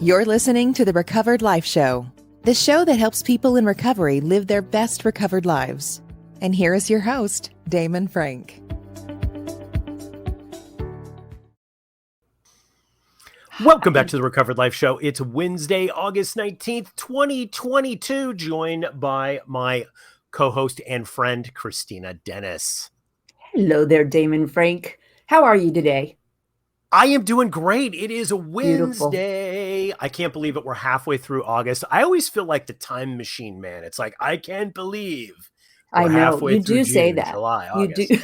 You're listening to the Recovered Life Show, the show that helps people in recovery live their best recovered lives. And here is your host, Damon Frank. Welcome back to the Recovered Life Show. It's Wednesday, August 19th, 2022, joined by my co-host and friend, Kristina Dennis. Hello there, Damon Frank. How are you today? I am doing great. It is a Beautiful. Wednesday. I can't believe it. We're halfway through August. I always feel like the time machine, man. It's like, I can't believe we're I know halfway you through do June, say that. July, You August. do.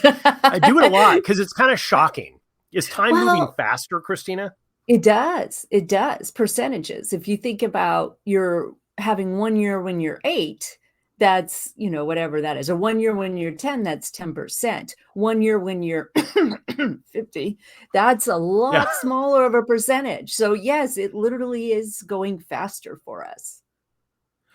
I do it a lot because it's kind of shocking. Is time moving Well, faster, Kristina? it does. It does. Percentages. If you think about you're having 1 year when you're 8, that's, whatever that is. Or 1 year when you're 10, that's 10%. 1 year when you're 50, that's a lot smaller of a percentage. So yes, it literally is going faster for us.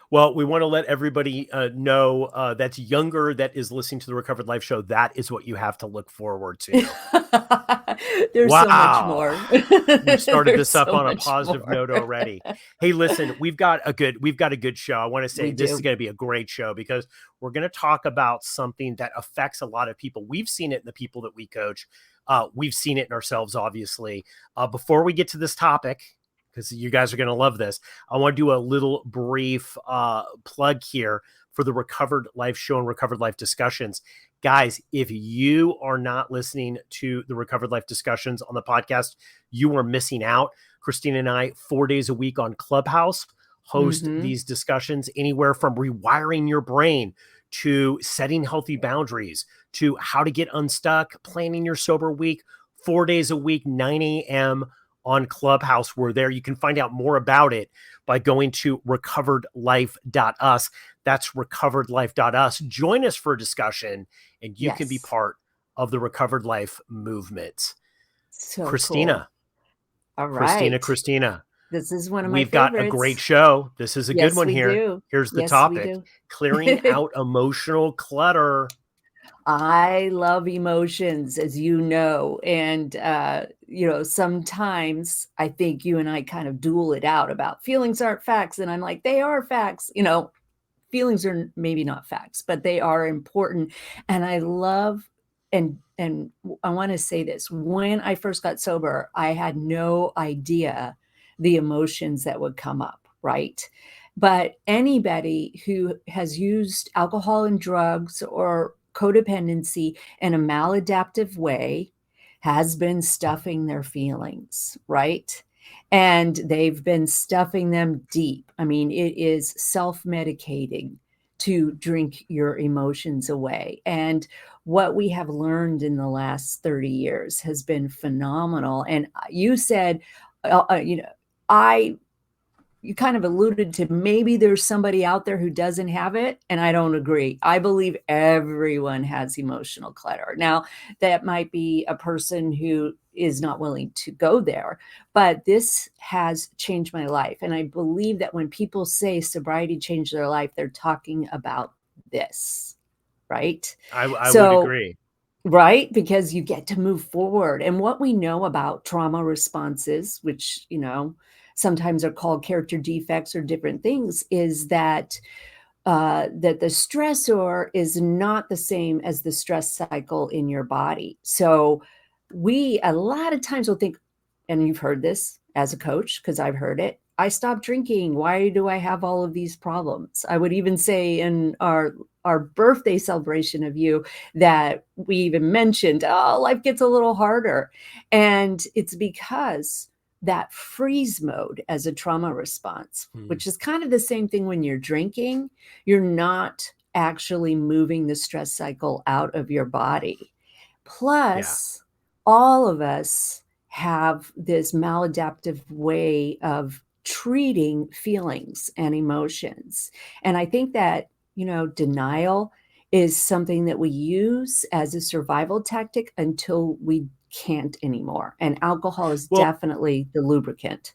Well, we want to let everybody know that's younger that is listening to the Recovered Life Show. That is what you have to look forward to. There's so much more. We've started this up on a positive note already. Hey, listen, we've got a good show. I want to say this is going to be a great show because we're going to talk about something that affects a lot of people. We've seen it in the people that we coach. We've seen it in ourselves, obviously. Before we get to this topic, because you guys are going to love this, I want to do a little brief plug here for the Recovered Life Show and Recovered Life Discussions. Guys, if you are not listening to the Recovered Life Discussions on the podcast, you are missing out. Kristina and I, 4 days a week on Clubhouse, host these discussions anywhere from rewiring your brain to setting healthy boundaries to how to get unstuck, planning your sober week, 4 days a week, 9 a.m. on Clubhouse. We're there. You can find out more about it by going to recoveredlife.us. That's recoveredlife.us. Join us for a discussion, and you can be part of the Recovered Life movement. So Kristina. Cool. All right. Kristina. This is one of my We've favorites. got a great show. This is a good one here. Do. Here's the topic. Clearing out emotional clutter. I love emotions, as you know, and, sometimes I think you and I kind of duel it out about feelings aren't facts. And I'm like, they are facts. Feelings are maybe not facts, but they are important. And I love, and I want to say this, when I first got sober, I had no idea the emotions that would come up, right? But anybody who has used alcohol and drugs or codependency in a maladaptive way has been stuffing their feelings, right? And they've been stuffing them deep. I mean, it is self-medicating to drink your emotions away. And what we have learned in the last 30 years has been phenomenal. And you said, you kind of alluded to maybe there's somebody out there who doesn't have it. And I don't agree. I believe everyone has emotional clutter. Now, that might be a person who is not willing to go there, but this has changed my life. And I believe that when people say sobriety changed their life, they're talking about this, right? I would agree. Right? Because you get to move forward. And what we know about trauma responses, which, sometimes are called character defects or different things, is that that the stressor is not the same as the stress cycle in your body. So we a lot of times will think, and you've heard this as a coach, because I've heard it, I stopped drinking. Why do I have all of these problems? I would even say in our birthday celebration of you that we even mentioned, life gets a little harder. And it's because that freeze mode as a trauma response, which is kind of the same thing when you're drinking, you're not actually moving the stress cycle out of your body. Plus, all of us have this maladaptive way of treating feelings and emotions. And I think that, denial is something that we use as a survival tactic until we can't anymore. And alcohol is definitely the lubricant.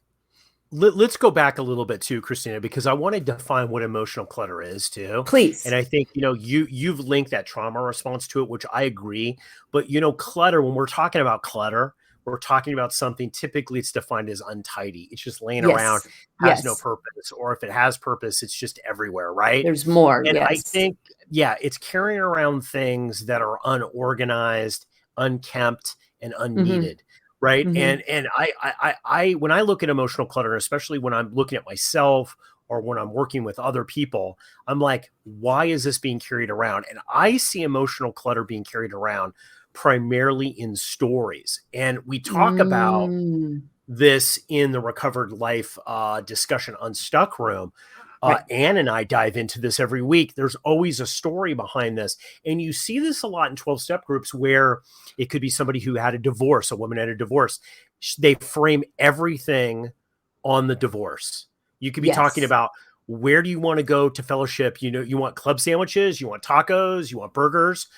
Let's go back a little bit too, Kristina, because I want to define what emotional clutter is too. Please. And I think, you've linked that trauma response to it, which I agree. But, clutter, when we're talking about clutter, we're talking about something, typically it's defined as untidy. It's just laying around, Yes. has no Yes. purpose, or if it has purpose, it's just everywhere, right? There's more. And I Yes. think, yeah, it's carrying around things that are unorganized, unkempt, and unneeded, right? Mm-hmm. And I when I look at emotional clutter, especially when I'm looking at myself or when I'm working with other people, I'm like, why is this being carried around? And I see emotional clutter being carried around primarily in stories. And we talk about Mm. this in the Recovered Life discussion Unstuck room. Right. Ann and I dive into this every week. There's always a story behind this. And you see this a lot in 12-step groups where it could be somebody who had a divorce, a woman had a divorce. They frame everything on the divorce. You could be talking Yes. about, where do you want to go to fellowship? You know, you want club sandwiches, you want tacos, you want burgers.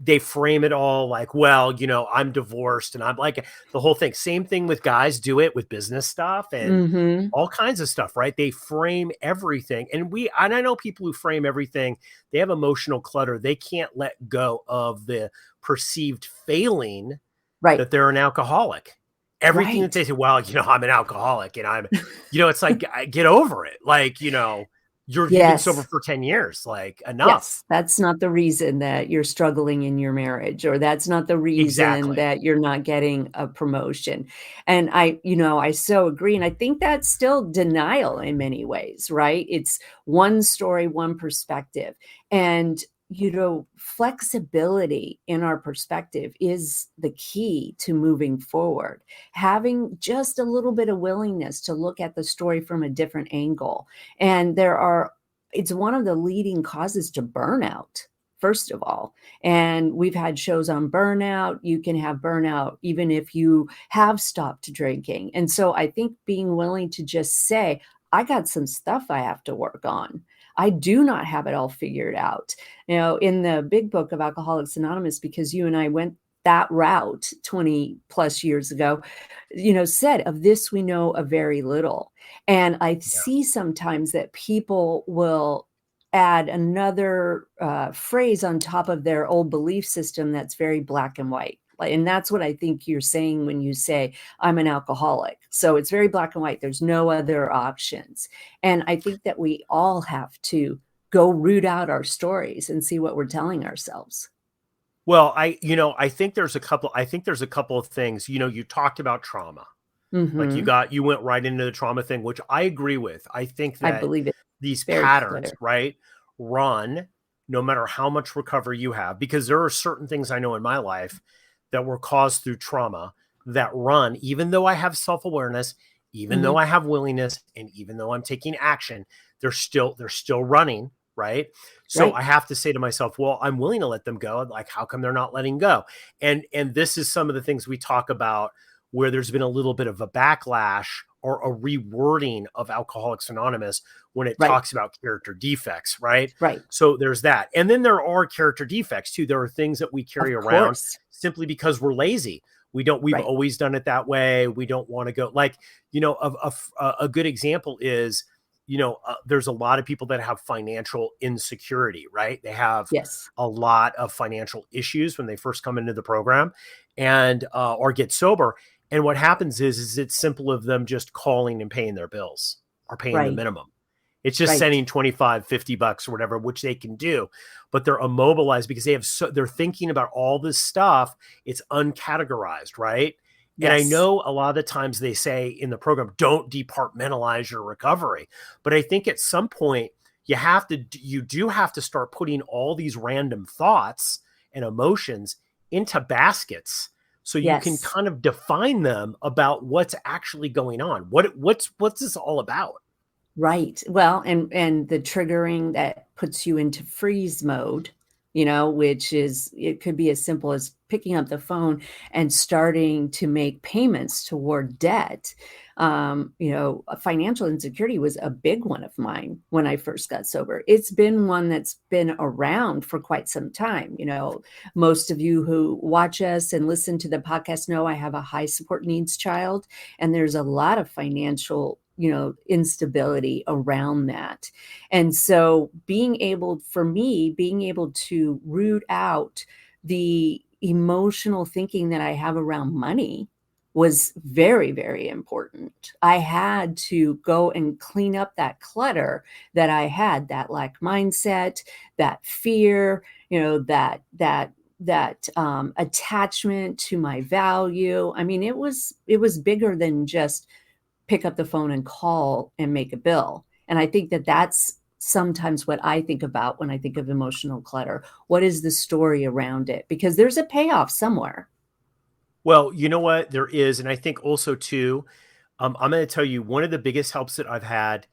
They frame it all like, well, you know, I'm divorced, and I'm like, the whole thing. Same thing with guys do it with business stuff and Mm-hmm. all kinds of stuff, right? They frame everything. And I know people who frame everything, they have emotional clutter. They can't let go of the perceived failing Right. that they're an alcoholic. Everything that Right. they say, well, you know, I'm an alcoholic, and I'm, you know, it's like, get over it. Like, you know, you've been sober Yes. for 10 years, like, enough. Yes, that's not the reason that you're struggling in your marriage, or that's not the reason Exactly. that you're not getting a promotion. And I so agree. And I think that's still denial in many ways, right? It's one story, one perspective. And, flexibility in our perspective is the key to moving forward. Having just a little bit of willingness to look at the story from a different angle. And it's one of the leading causes to burnout, first of all. And we've had shows on burnout. You can have burnout even if you have stopped drinking. And so I think being willing to just say, I got some stuff I have to work on. I do not have it all figured out. In the big book of Alcoholics Anonymous, because you and I went that route 20 plus years ago, said, of this we know a very little. And I see sometimes that people will add another phrase on top of their old belief system that's very black and white. And that's what I think you're saying when you say, I'm an alcoholic. So it's very black and white. There's no other options. And I think that we all have to go root out our stories and see what we're telling ourselves. Well, I think there's a couple of things. You talked about trauma. Like Mm-hmm. you went right into the trauma thing, which I agree with. I think I that believe it. these Very patterns, clear. right, run no matter how much recovery you have, because there are certain things I know in my life that were caused through trauma that run, even though I have self-awareness, even though Mm-hmm. I have willingness, and even though I'm taking action, they're still running, right? So Right. I have to say to myself, well, I'm willing to let them go. Like, how come they're not letting go? And this is some of the things we talk about where there's been a little bit of a backlash or a rewording of Alcoholics Anonymous when it Right. talks about character defects, right? Right. So there's that. And then there are character defects too. There are things that we carry Of around course. simply because we're lazy. We've Right. always done it that way. We don't want to go, like, a good example is, there's a lot of people that have financial insecurity, right? They have Yes. a lot of financial issues when they first come into the program and, or get sober. And what happens is it's simple of them just calling and paying their bills or paying the Right. minimum. It's just Right. sending 25, $50 or whatever, which they can do, but they're immobilized because they're thinking about all this stuff. It's uncategorized, right? And I Yes. know a lot of the times they say in the program, don't departmentalize your recovery. But I think at some point you do have to start putting all these random thoughts and emotions into baskets so you can Yes. kind of define them about what's actually going on. What's this all about? Right. Well, and the triggering that puts you into freeze mode, which is, it could be as simple as picking up the phone and starting to make payments toward debt. Financial insecurity was a big one of mine when I first got sober. It's been one that's been around for quite some time. Most of you who watch us and listen to the podcast know I have a high support needs child, and there's a lot of financial instability around that. And so being able to root out the emotional thinking that I have around money, was very, very important. I had to go and clean up that clutter that I had, that lack mindset, that fear, that attachment to my value. I mean, it was bigger than just pick up the phone and call and make a bill. And I think that that's sometimes what I think about when I think of emotional clutter. What is the story around it? Because there's a payoff somewhere. Well, you know what? There is. And I think also too, I'm going to tell you one of the biggest helps that I've had,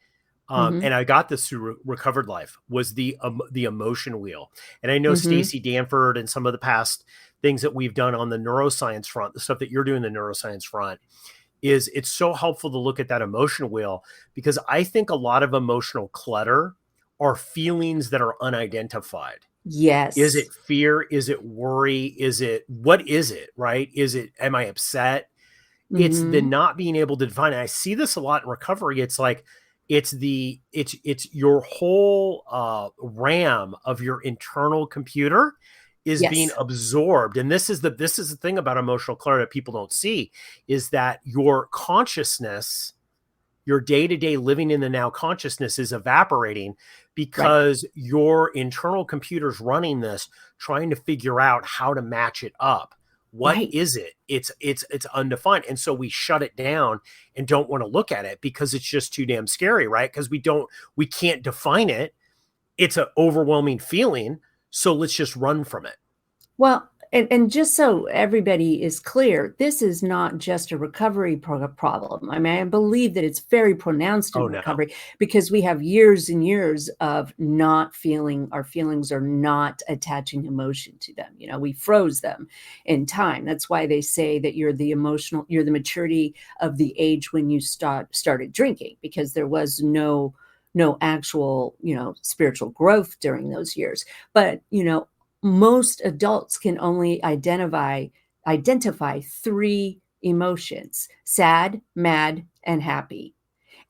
Mm-hmm. and I got this through Recovered Life, was the emotion wheel. And I know Mm-hmm. Stacey Danford and some of the past things that we've done on the neuroscience front, the stuff that you're doing the neuroscience front, is it's so helpful to look at that emotion wheel, because I think a lot of emotional clutter are feelings that are unidentified. Is Yes. it fear? Is it worry? What is it, right? Am I upset? It's the Mm-hmm. not being able to define it. I see this a lot in recovery. It's like, it's your whole RAM of your internal computer is being Yes. absorbed. And this is the thing about emotional clutter that people don't see, is that your consciousness, your day-to-day living in the now consciousness, is evaporating Right. because your internal computer's running this, trying to figure out how to match it up. What Right. is it? It's undefined. And so we shut it down and don't want to look at it because it's just too damn scary, right? Because we can't define it. It's an overwhelming feeling. So let's just run from it. Well, and just so everybody is clear, this is not just a recovery problem. I mean, I believe that it's very pronounced in Oh no. recovery because we have years and years of not feeling our feelings, or not attaching emotion to them. We froze them in time. That's why they say that you're the maturity of the age when you started drinking, because there was no actual, spiritual growth during those years. But, most adults can only identify 3 emotions: sad, mad, and happy.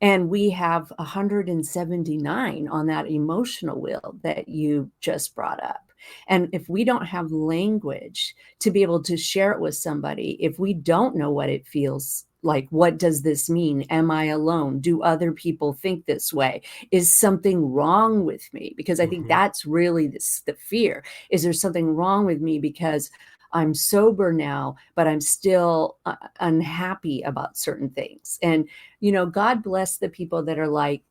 And we have 179 on that emotional wheel that you just brought up. And if we don't have language to be able to share it with somebody, if we don't know what it feels like, what does this mean? Am I alone? Do other people think this way? Is something wrong with me? Because I think Mm-hmm. that's really the fear. Is there something wrong with me because I'm sober now, but I'm still unhappy about certain things? And God bless the people that are like,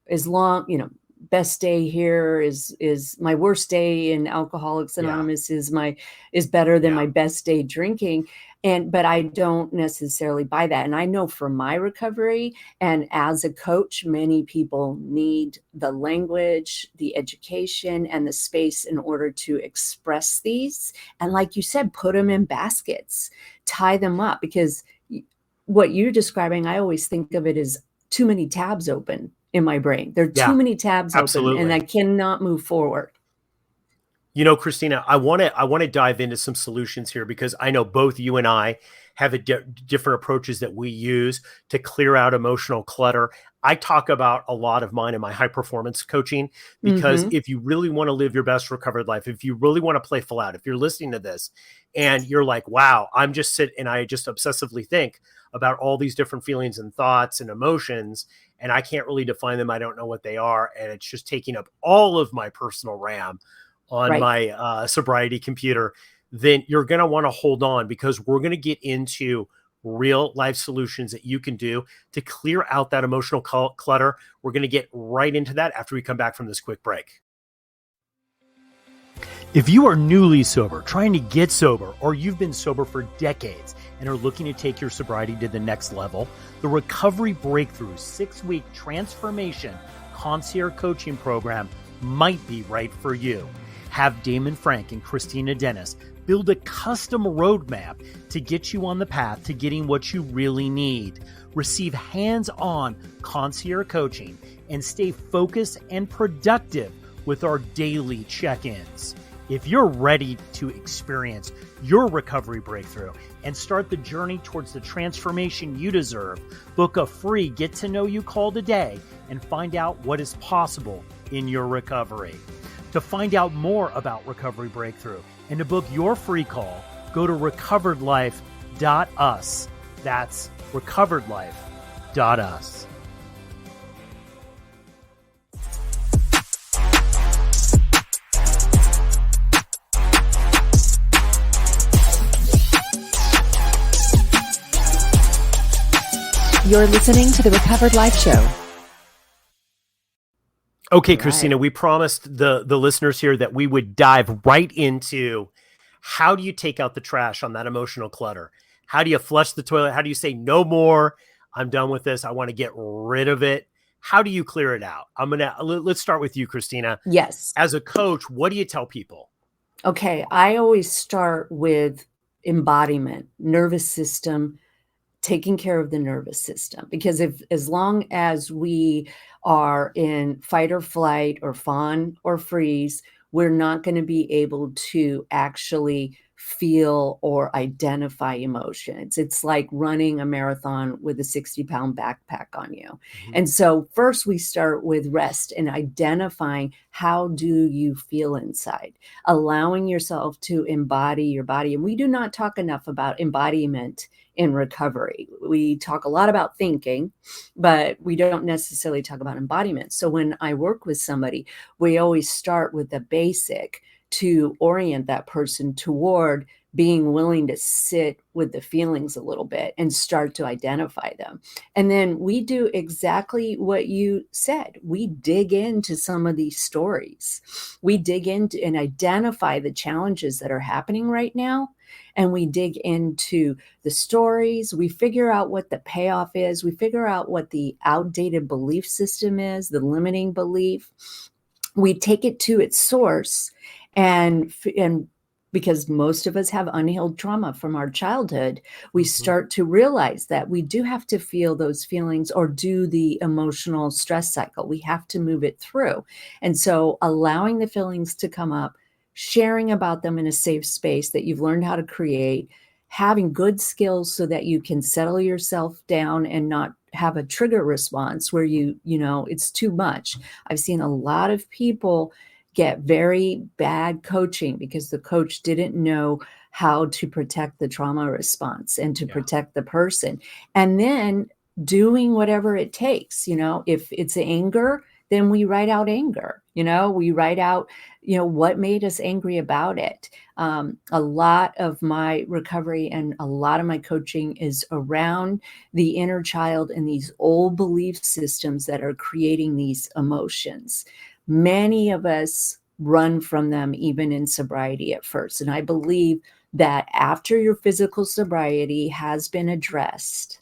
as long, best day here is my worst day in Alcoholics Yeah. Anonymous is better than Yeah. my best day drinking. But I don't necessarily buy that. And I know from my recovery and as a coach, many people need the language, the education, and the space in order to express these. And like you said, put them in baskets, tie them up, because what you're describing, I always think of it as too many tabs open in my brain. There are too Yeah. many tabs open and I Absolutely. cannot move forward. Kristina, I want to dive into some solutions here, because I know both you and I have different approaches that we use to clear out emotional clutter. I talk about a lot of mine in my high performance coaching, because Mm-hmm. if you really want to live your best recovered life, if you really want to play full out, if you're listening to this and you're like, wow, I just obsessively think about all these different feelings and thoughts and emotions, and I can't really define them. I don't know what they are. And it's just taking up all of my personal RAM on Right. my sobriety computer, then you're going to want to hold on, because we're going to get into real life solutions that you can do to clear out that emotional clutter. We're going to get right into that after we come back from this quick break. If you are newly sober, trying to get sober, or you've been sober for decades and are looking to take your sobriety to the next level, the Recovery Breakthrough 6-week transformation concierge coaching program might be right for you. Have Damon Frank and Kristina Dennis build a custom roadmap to get you on the path to getting what you really need. Receive hands-on concierge coaching and stay focused and productive with our daily check-ins. If you're ready to experience your recovery breakthrough and start the journey towards the transformation you deserve, book a free get-to-know-you call today and find out what is possible in your recovery. To find out more about Recovery Breakthrough and to book your free call, go to recoveredlife.com. recoveredlife.us. That's recoveredlife.us. You're listening to the Recovered Life Show. Okay, right. Kristina, we promised the listeners here that we would dive right into how do you take out the trash on that emotional clutter? How do you flush the toilet? How do you say no more? I'm done with this. I want to get rid of it. How do you clear it out? Let's start with you, Kristina. Yes. As a coach, what do you tell people? Okay, I always start with embodiment, nervous system, taking care of the nervous system, because as long as we are in fight or flight or fawn or freeze, we're not going to be able to actually feel or identify emotions. It's like running a marathon with a 60-pound backpack on you. Mm-hmm. And so first we start with rest and identifying, how do you feel inside? Allowing yourself to embody your body. And we do not talk enough about embodiment in recovery. We talk a lot about thinking, but we don't necessarily talk about embodiment. So when I work with somebody, we always start with the basic to orient that person toward being willing to sit with the feelings a little bit and start to identify them. And then we do exactly what you said. We dig into some of these stories. We dig into and identify the challenges that are happening right now. And we dig into the stories. We figure out what the payoff is. We figure out what the outdated belief system is, the limiting belief. We take it to its source, and because most of us have unhealed trauma from our childhood, we start to realize that we do have to feel those feelings or do the emotional stress cycle. We have to move it through. And so allowing the feelings to come up, sharing about them in a safe space that you've learned how to create, having good skills so that you can settle yourself down and not have a trigger response where it's too much. I've seen a lot of people get very bad coaching because the coach didn't know how to protect the trauma response and to protect the person. And then doing whatever it takes, if it's anger, then we write out anger, we write out, what made us angry about it. A lot of my recovery and a lot of my coaching is around the inner child and these old belief systems that are creating these emotions. Many of us run from them even in sobriety at first. And I believe that after your physical sobriety has been addressed,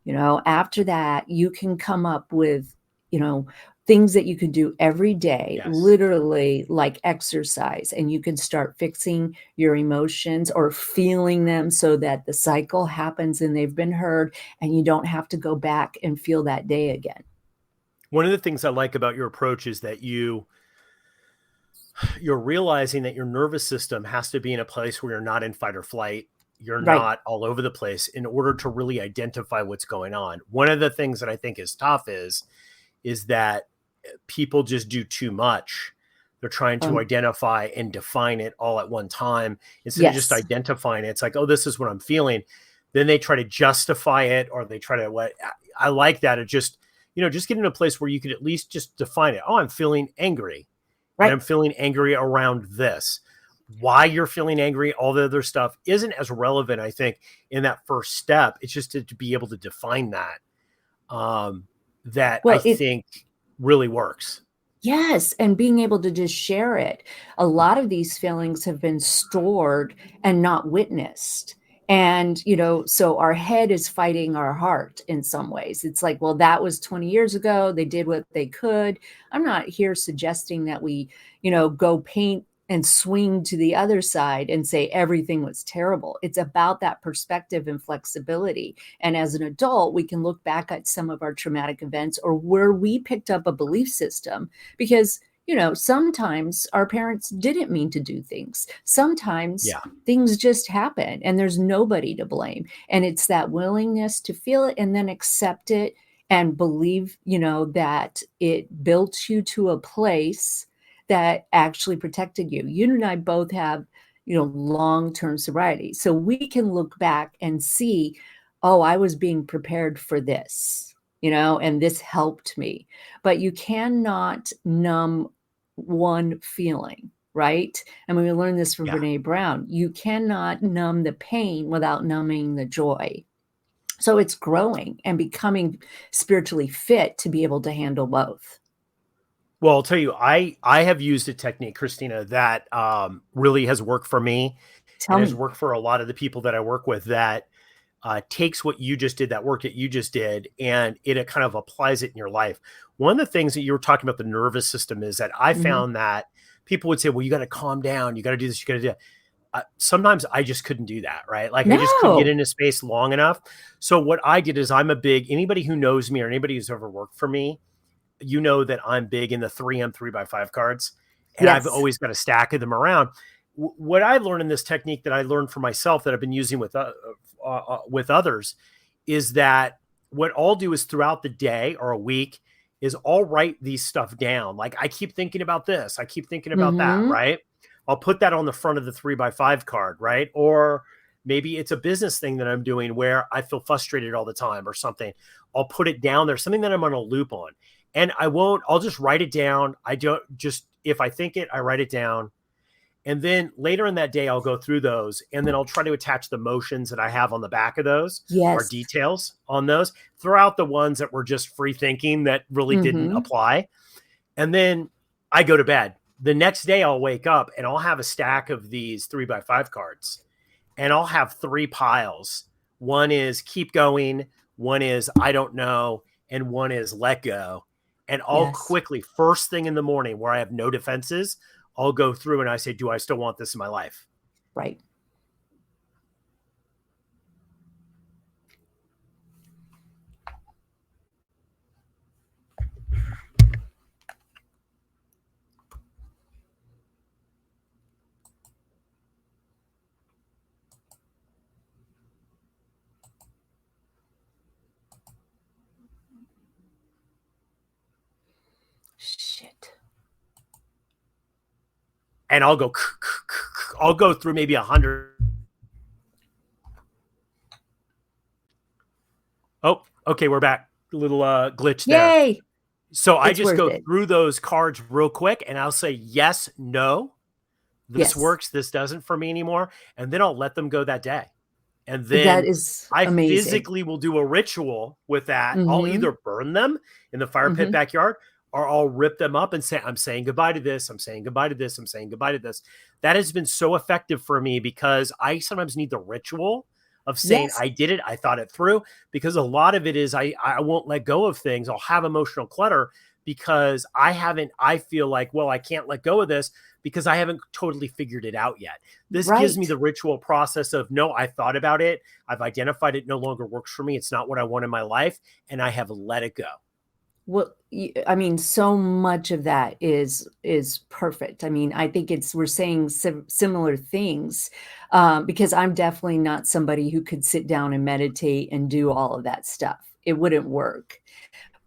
after that, you can come up with, things that you can do every day, literally like exercise, and you can start fixing your emotions or feeling them so that the cycle happens and they've been heard and you don't have to go back and feel that day again. One of the things I like about your approach is that you're realizing that your nervous system has to be in a place where you're not in fight or flight. You're not all over the place in order to really identify what's going on. One of the things that I think is tough is that people just do too much. They're trying to identify and define it all at one time instead of just identifying it. It's like, oh, this is what I'm feeling. Then they try to justify it, or they try to, I like that. It just, just get in a place where you could at least just define it. Oh, I'm feeling angry. Right. And I'm feeling angry around this. Why you're feeling angry, all the other stuff isn't as relevant, I think, in that first step. It's just to be able to define that, I think really works. Yes. And being able to just share it. A lot of these feelings have been stored and not witnessed. And, so our head is fighting our heart in some ways. It's like, well, that was 20 years ago. They did what they could. I'm not here suggesting that we, go paint and swing to the other side and say everything was terrible. It's about that perspective and flexibility. And as an adult, we can look back at some of our traumatic events or where we picked up a belief system because, sometimes our parents didn't mean to do things. Sometimes things just happen and there's nobody to blame. And it's that willingness to feel it and then accept it and believe, that it built you to a place that actually protected you. You and I both have, long-term sobriety. So we can look back and see, oh, I was being prepared for this, and this helped me. But you cannot numb one feeling, right? And when we learned this from Brene Brown, you cannot numb the pain without numbing the joy. So it's growing and becoming spiritually fit to be able to handle both. Well, I'll tell you, I have used a technique, Kristina, that really has worked for me and has worked for a lot of the people that I work with, that takes what you just did, that work that you just did, and it kind of applies it in your life. One of the things that you were talking about, the nervous system, is that I found that people would say, well, you got to calm down. You got to do this. You got to do that. Sometimes I just couldn't do that, right? Like I just couldn't get into space long enough. So what I did is anybody who knows me or anybody who's ever worked for me, you know that I'm big in the 3M 3x5 cards, and I've always got a stack of them around. What I learned in this technique that I learned for myself that I've been using with others is that what I'll do is throughout the day or a week is I'll write these stuff down. Like I keep thinking about this. I keep thinking about that, right? I'll put that on the front of the 3x5 card, right? Or maybe it's a business thing that I'm doing where I feel frustrated all the time or something. I'll put it down there, something that I'm on a loop on. And I'll just write it down. If I think it, I write it down. And then later in that day, I'll go through those, and then I'll try to attach the emotions that I have on the back of those or details on those, throw out the ones that were just free thinking that really didn't apply. And then I go to bed. The next day I'll wake up and I'll have a stack of these 3x5 cards, and I'll have 3 piles. One is keep going. One is I don't know. And one is let go. And I'll quickly, first thing in the morning where I have no defenses, I'll go through and I say, do I still want this in my life? Right. Shit. And I'll go through maybe 100. Oh, okay. We're back. A little glitch there. Yay! So I just go through those cards real quick, and I'll say, yes, no, this works. This doesn't for me anymore. And then I'll let them go that day. And then that is amazing. Physically will do a ritual with that. I'll either burn them in the fire pit backyard, or I'll rip them up and say, I'm saying goodbye to this. I'm saying goodbye to this. I'm saying goodbye to this. That has been so effective for me because I sometimes need the ritual of saying, I did it. I thought it through, because a lot of it is I won't let go of things. I'll have emotional clutter because I feel like, well, I can't let go of this because I haven't totally figured it out yet. This gives me the ritual process of, no, I thought about it. I've identified it no longer works for me. It's not what I want in my life. And I have let it go. Well, I mean, so much of that is perfect. I mean, I think we're saying similar things because I'm definitely not somebody who could sit down and meditate and do all of that stuff. It wouldn't work.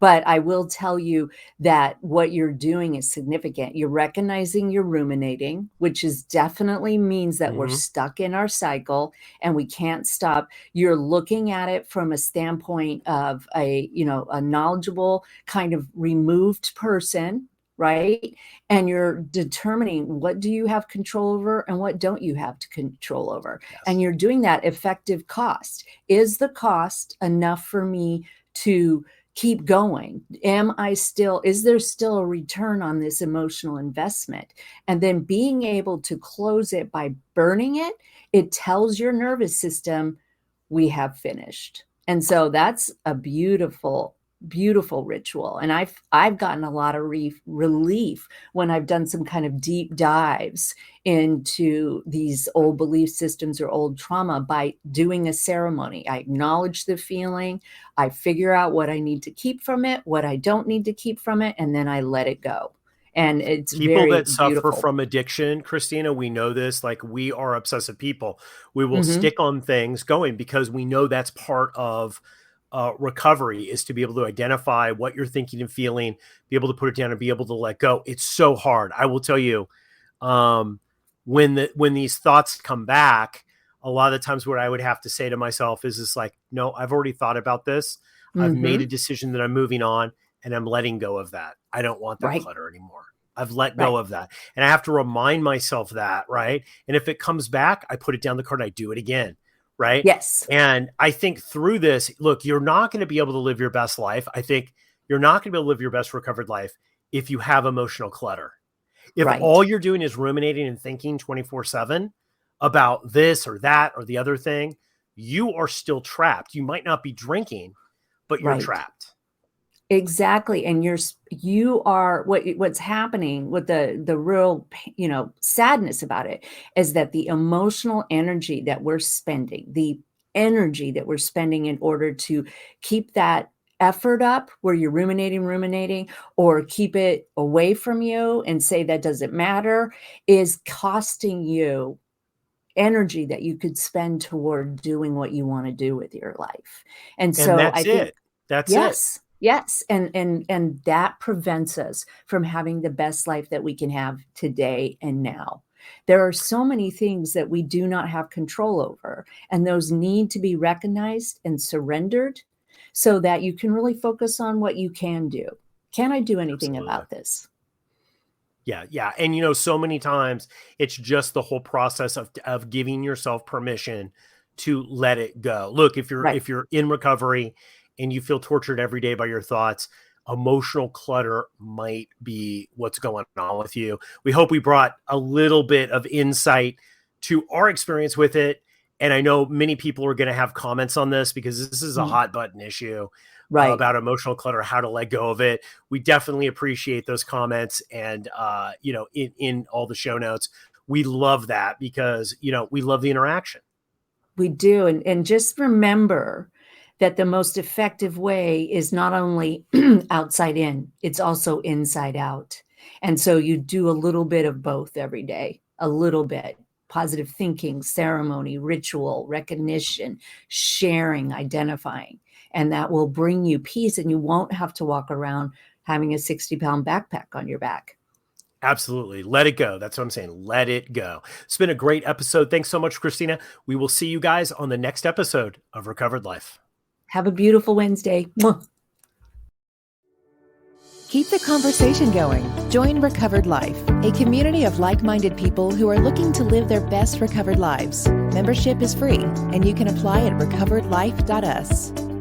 But I will tell you that what you're doing is significant. You're recognizing you're ruminating, which is definitely means that we're stuck in our cycle and we can't stop. You're looking at it from a standpoint of a knowledgeable kind of removed person, right? And you're determining what do you have control over and what don't you have to control over. And you're doing that effective cost. Is the cost enough for me to keep going? Is there still a return on this emotional investment? And then being able to close it by burning it, it tells your nervous system, we have finished. And so that's a beautiful, beautiful ritual. And I've gotten a lot of relief when I've done some kind of deep dives into these old belief systems or old trauma by doing a ceremony. I acknowledge the feeling, I figure out what I need to keep from it, what I don't need to keep from it, and then I let it go. And it's people that beautiful. suffer from addiction, Kristina, we know this, like we are obsessive people. We will stick on things going because we know that's part of recovery, is to be able to identify what you're thinking and feeling, be able to put it down and be able to let go. It's so hard. I will tell you, when these thoughts come back, a lot of the times what I would have to say to myself is just like, no, I've already thought about this. I've made a decision that I'm moving on, and I'm letting go of that. I don't want that clutter anymore. I've let go of that. And I have to remind myself that, right? And if it comes back, I put it down the card and I do it again, right? Yes. And I think through this, look, you're not going to be able to live your best life. I think you're not going to be able to live your best recovered life if you have emotional clutter. If all you're doing is ruminating and thinking 24/7 about this or that or the other thing, you are still trapped. You might not be drinking, but you're trapped. Exactly. And you are what's happening with the real, sadness about it is that the emotional energy that we're spending, in order to keep that effort up where you're ruminating, or keep it away from you and say that doesn't matter, is costing you energy that you could spend toward doing what you want to do with your life. And so I think that's it. Yes. And that prevents us from having the best life that we can have today and now. There are so many things that we do not have control over, and those need to be recognized and surrendered so that you can really focus on what you can do. Can I do anything about this? Yeah. Yeah. And, so many times it's just the whole process of giving yourself permission to let it go. Look, if you're in recovery and you feel tortured every day by your thoughts, emotional clutter might be what's going on with you. We hope we brought a little bit of insight to our experience with it. And I know many people are going to have comments on this because this is a hot button issue about emotional clutter, how to let go of it. We definitely appreciate those comments. And, in all the show notes, we love that because, we love the interaction. We do. And just remember that the most effective way is not only outside in, it's also inside out. And so you do a little bit of both every day, a little bit. Positive thinking, ceremony, ritual, recognition, sharing, identifying. And that will bring you peace, and you won't have to walk around having a 60-pound backpack on your back. Absolutely. Let it go. That's what I'm saying. Let it go. It's been a great episode. Thanks so much, Kristina. We will see you guys on the next episode of Recovered Life. Have a beautiful Wednesday. Mwah. Keep the conversation going. Join Recovered Life, a community of like-minded people who are looking to live their best recovered lives. Membership is free, and you can apply at recoveredlife.us.